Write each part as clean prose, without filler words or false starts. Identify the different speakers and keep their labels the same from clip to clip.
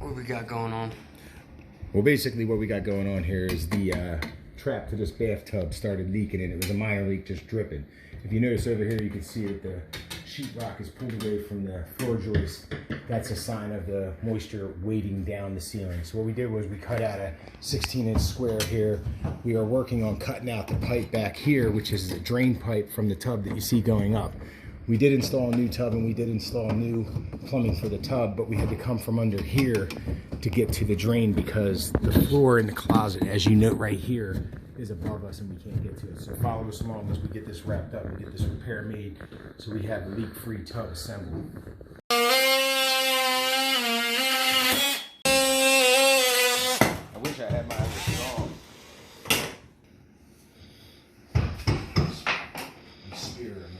Speaker 1: What we got going on?
Speaker 2: Well, basically what we got going on here is the trap to this bathtub started leaking, and it was a minor leak, just dripping. If you notice over here, you can see that the sheetrock is pulled away from the floor joist. That's a sign of the moisture weighting down the ceiling. So what we did was we cut out a 16-inch square here. We are working on cutting out the pipe back here, which is a drain pipe from the tub that you see going up. We did install a new tub and we did install new plumbing for the tub, but we had to come from under here to get to the drain because the floor in the closet, as you note right here, is above us and we can't get to it. So follow us along as we get this wrapped up and get this repair made so we have a leak-free tub assembled. I wish I had my other strong. Spirit of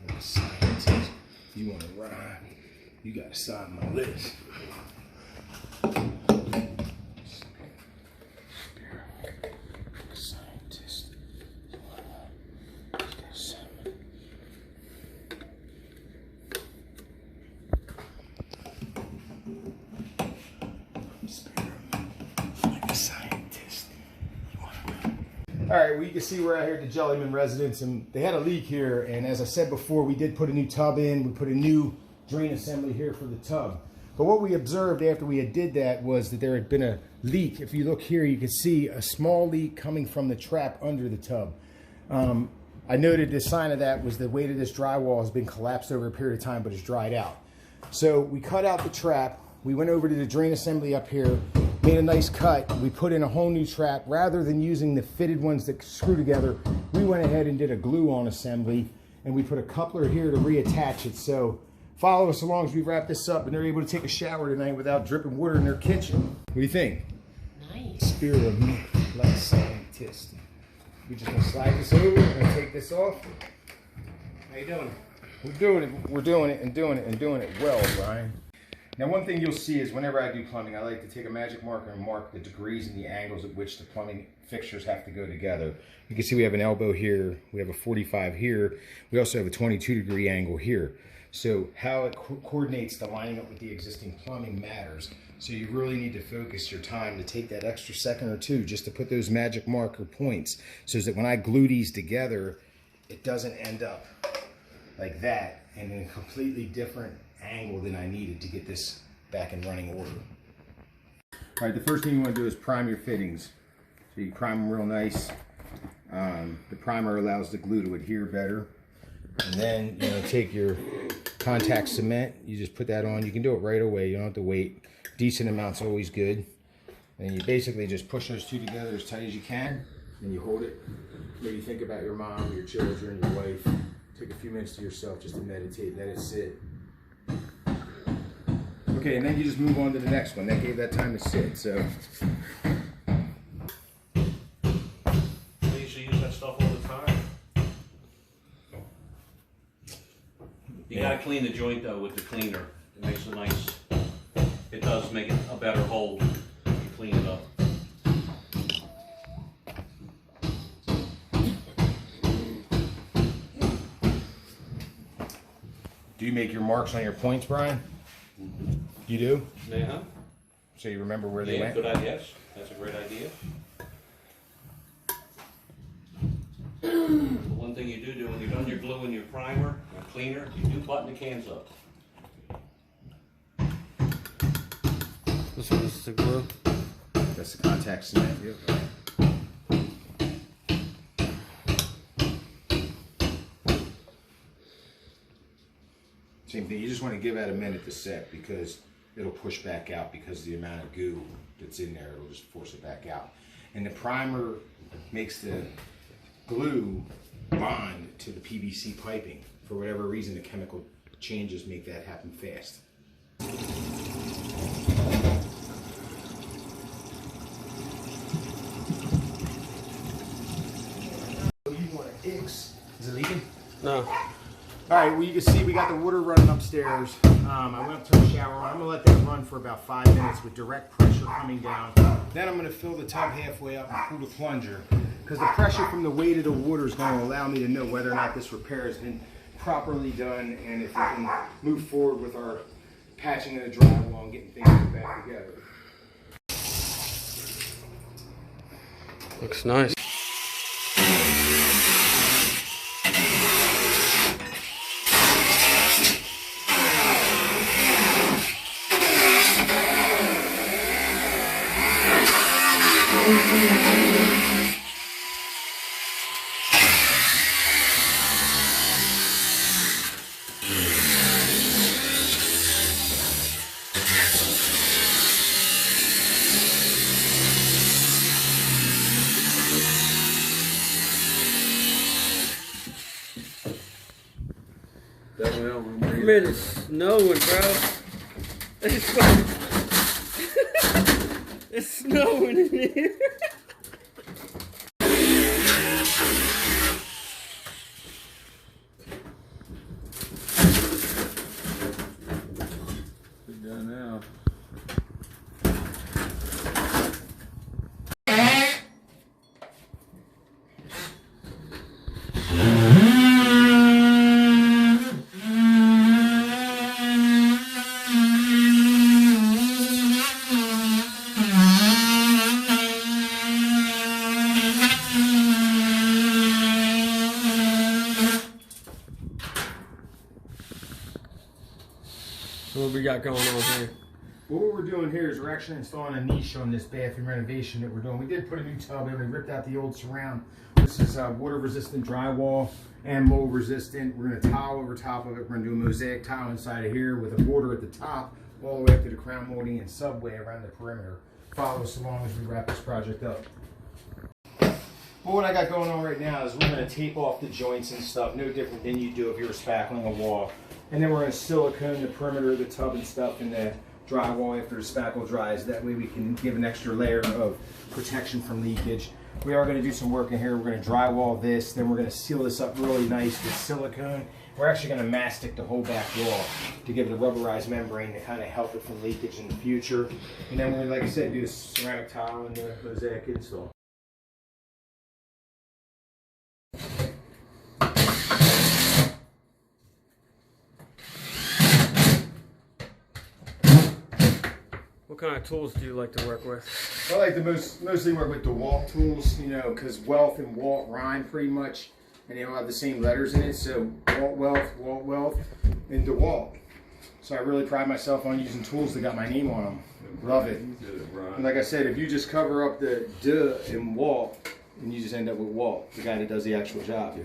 Speaker 2: man, scientist. You want to ride? You got to sign my list. All right, well, you can see we're out here at the Jellyman residence, and they had a leak here, and as I said before, we did put a new tub in. We put a new drain assembly here for the tub. But what we observed after we did that was that there had been a leak. If you look here, you can see a small leak coming from the trap under the tub. I noted the sign of that was the weight of this drywall has been collapsed over a period of time, but it's dried out. So we cut out the trap. We went over to the drain assembly up here, made a nice cut. We put in a whole new trap. Rather than using the fitted ones that screw together, we went ahead and did a glue-on assembly, and we put a coupler here to reattach it. So follow us along as we wrap this up, and they're able to take a shower tonight without dripping water in their kitchen. What do you think?
Speaker 1: Nice.
Speaker 2: Spirit of me, like scientist. We just gonna slide this over. We're gonna take this off.
Speaker 1: How you doing?
Speaker 2: We're doing it. We're doing it and doing it and doing it well, Brian. Now, one thing you'll see is whenever I do plumbing, I like to take a magic marker and mark the degrees and the angles at which the plumbing fixtures have to go together. You can see we have an elbow here, we have a 45 here, we also have a 22-degree angle here. So how it coordinates the lining up with the existing plumbing matters. So you really need to focus your time to take that extra second or two just to put those magic marker points so that when I glue these together, it doesn't end up like that and in a completely different angle than I needed to get this back in running order. All right, the first thing you want to do is prime your fittings. So you prime them real nice. The primer allows the glue to adhere better. And then take your contact cement. You just put that on. You can do it right away. You don't have to wait. Decent amount's always good. And you basically just push those two together as tight as you can. And you hold it. Maybe think about your mom, your children, your wife. Take a few minutes to yourself just to meditate. Let it sit. Okay, and then you just move on to the next one. That gave that time to sit, so.
Speaker 3: You should use that stuff all the time. You gotta clean the joint though with the cleaner. It makes it nice. It does make it a better hold if you clean it up.
Speaker 2: Do you make your marks on your points, Brian? You do?
Speaker 3: Yeah.
Speaker 2: So you remember where they went?
Speaker 3: Good idea. Yes, that's a great idea. The one thing you do when you're done your glue and your primer and cleaner, you do button the cans up.
Speaker 1: This is the glue.
Speaker 2: That's the contact cement. Yep. Same thing, you just want to give that a minute to set because it'll push back out because of the amount of goo that's in there, it'll just force it back out. And the primer makes the glue bond to the PVC piping. For whatever reason, the chemical changes make that happen fast. You want an X? Is it leaking?
Speaker 1: No.
Speaker 2: All right, well, you can see we got the water running upstairs. I went up to the shower. I'm going to let that run for about 5 minutes with direct pressure coming down. Then I'm going to fill the tub halfway up and pull the plunger because the pressure from the weight of the water is going to allow me to know whether or not this repair has been properly done and if we can move forward with our patching the drywall and getting things put back together.
Speaker 1: Looks nice. Man, it's snowing, bro. It's fucking it's snowing in here.
Speaker 4: We're done now.
Speaker 1: What we got going on here?
Speaker 2: Well, what we're doing here is we're actually installing a niche on this bathroom renovation that we're doing. We did put a new tub in. We ripped out the old surround. This is water resistant drywall and mold resistant. We're going to tile over top of it. We're going to do a mosaic tile inside of here with a border at the top all the way up to the crown molding and subway around the perimeter. Follow us along as we wrap this project up. But what I got going on right now is we're going to tape off the joints and stuff, no different than you do if you were spackling a wall. And then we're going to silicone the perimeter of the tub and stuff in the drywall after the spackle dries. That way we can give an extra layer of protection from leakage. We are going to do some work in here. We're going to drywall this, then we're going to seal this up really nice with silicone. We're actually going to mastic the whole back wall to give it a rubberized membrane to kind of help it from leakage in the future. And then we're going to, like I said, do the ceramic tile and the mosaic install.
Speaker 1: What kind of tools do you like to work with?
Speaker 2: I like to mostly work with the Walt tools, you know, because Wealth and Walt rhyme pretty much, and they all have the same letters in it. So Walt Wealth, and DeWalt. So I really pride myself on using tools that got my name on them. Love it. And like I said, if you just cover up the duh in Walt, then you just end up with Walt, the guy that does the actual job.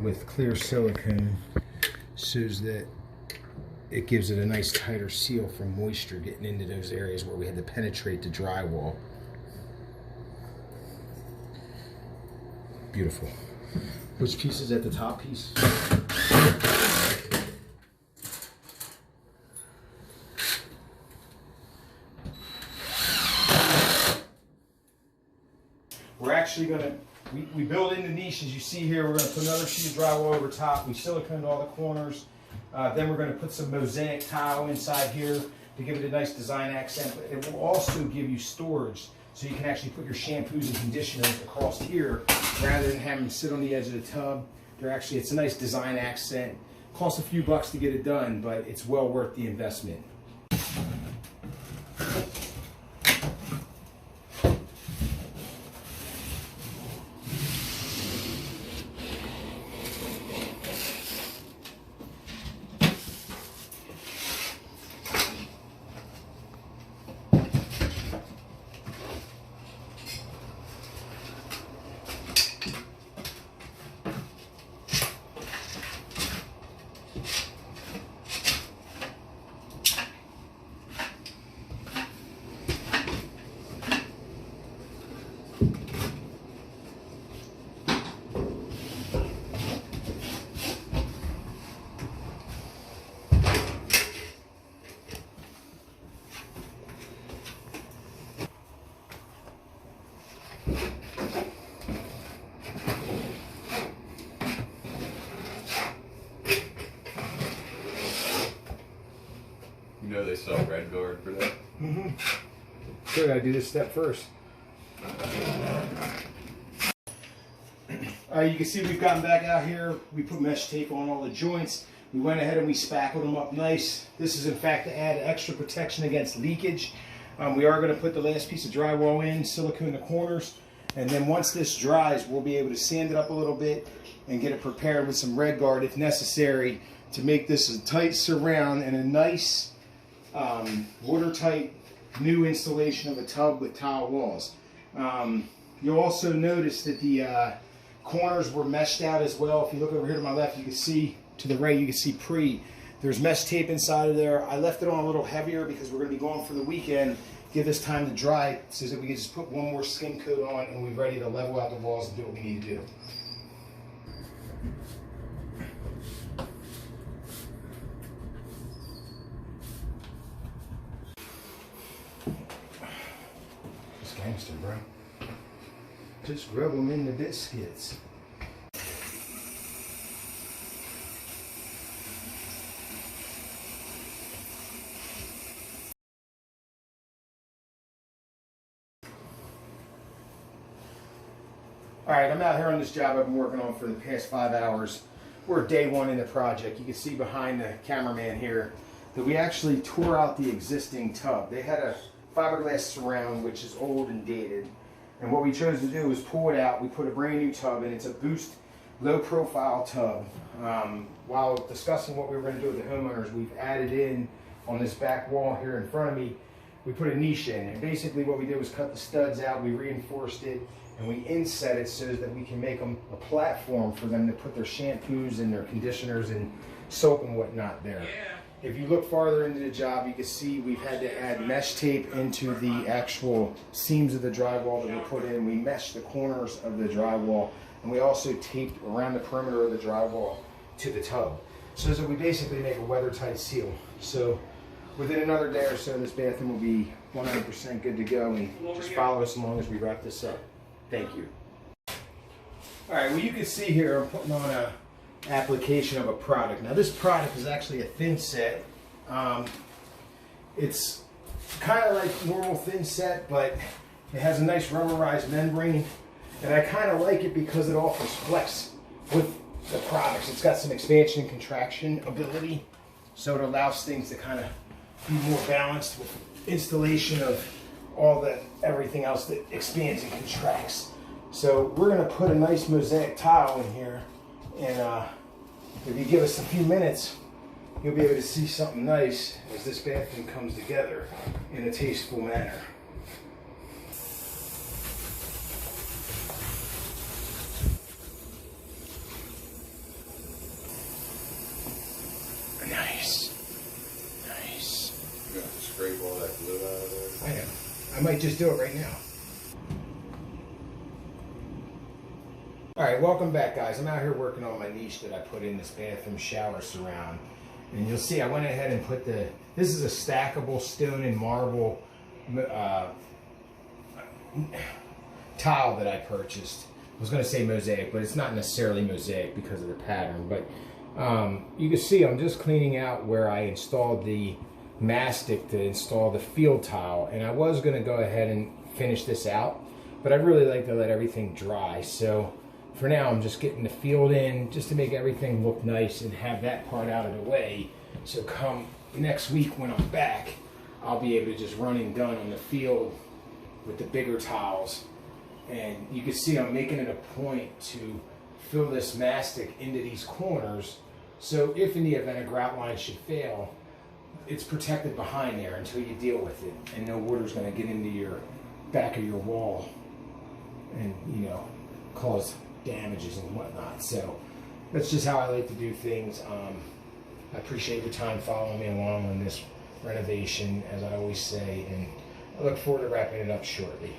Speaker 2: With clear silicone so that it gives it a nice tighter seal from moisture getting into those areas where we had to penetrate the drywall. Beautiful. Which piece is at the top piece? We're actually going to we build in the niche, as you see here. We're going to put another sheet of drywall over top. We siliconed all the corners. Then we're going to put some mosaic tile inside here to give it a nice design accent. But it will also give you storage, so you can actually put your shampoos and conditioners across here rather than having them sit on the edge of the tub. It's a nice design accent. Costs a few bucks to get it done, but it's well worth the investment.
Speaker 4: they sell red guard for that?
Speaker 2: Mm-hmm. So I gotta do this step first. You can see we've gotten back out here. We put mesh tape on all the joints. We went ahead and we spackled them up nice. This is in fact to add extra protection against leakage. We are going to put the last piece of drywall in, silicone the corners, and then once this dries, we'll be able to sand it up a little bit and get it prepared with some red guard if necessary to make this a tight surround and a nice watertight new installation of a tub with tile walls. You'll also notice that the corners were meshed out as well. If you look over here to my left, you can see, to the right, you can see there's mesh tape inside of there. I left it on a little heavier because we're going to be going for the weekend. Give this time to dry so that we can just put one more skim coat on and we're ready to level out the walls and do what we need to do. Just gangster, bro. Just rub them in the biscuits. Alright, I'm out here on this job I've been working on for the past 5 hours. We're day one in the project. You can see behind the cameraman here that we actually tore out the existing tub. They had a fiberglass surround which is old and dated. And what we chose to do was pull it out. We put a brand new tub, and it's a Boost low profile tub. While discussing what we were going to do with the homeowners, we've added in on this back wall here in front of me, we put a niche in. And basically what we did was cut the studs out, we reinforced it, and we inset it so that we can make them a platform for them to put their shampoos and their conditioners and soap and whatnot there. If you look farther into the job, you can see we've had to add mesh tape into the actual seams of the drywall that we put in. We meshed the corners of the drywall, and we also taped around the perimeter of the drywall to the tub, so that we basically make a weather-tight seal. So within another day or so, this bathroom will be 100% good to go, and just follow us as long as we wrap this up. Thank you. All right, well, you can see here I'm putting on a application of a product. Now this product is actually a thin set. It's kind of like normal thin set, but it has a nice rubberized membrane, and I kind of like it because it offers flex with the products. It's got some expansion and contraction ability, so it allows things to kind of be more balanced with installation of everything else that expands and contracts. So we're going to put a nice mosaic tile in here, and if you give us a few minutes, you'll be able to see something nice as this bathroom comes together in a tasteful manner. Nice. Nice.
Speaker 4: You have to scrape all that glue out of there?
Speaker 2: I am. I might just do it right now. Alright, welcome back, guys. I'm out here working on my niche that I put in this bathroom shower surround. And you'll see I went ahead and put this is a stackable stone and marble tile that I purchased. I was going to say mosaic, but it's not necessarily mosaic because of the pattern. But you can see I'm just cleaning out where I installed the mastic to install the field tile. And I was going to go ahead and finish this out, but I really like to let everything dry. So for now, I'm just getting the field in just to make everything look nice and have that part out of the way. So come next week when I'm back, I'll be able to just run and gun on the field with the bigger tiles. And you can see I'm making it a point to fill this mastic into these corners. So if in the event a grout line should fail, it's protected behind there until you deal with it. And no water's going to get into your back of your wall and, you know, cause damages and whatnot. So that's just how I like to do things. I appreciate your time following me along on this renovation, as I always say, and I look forward to wrapping it up shortly.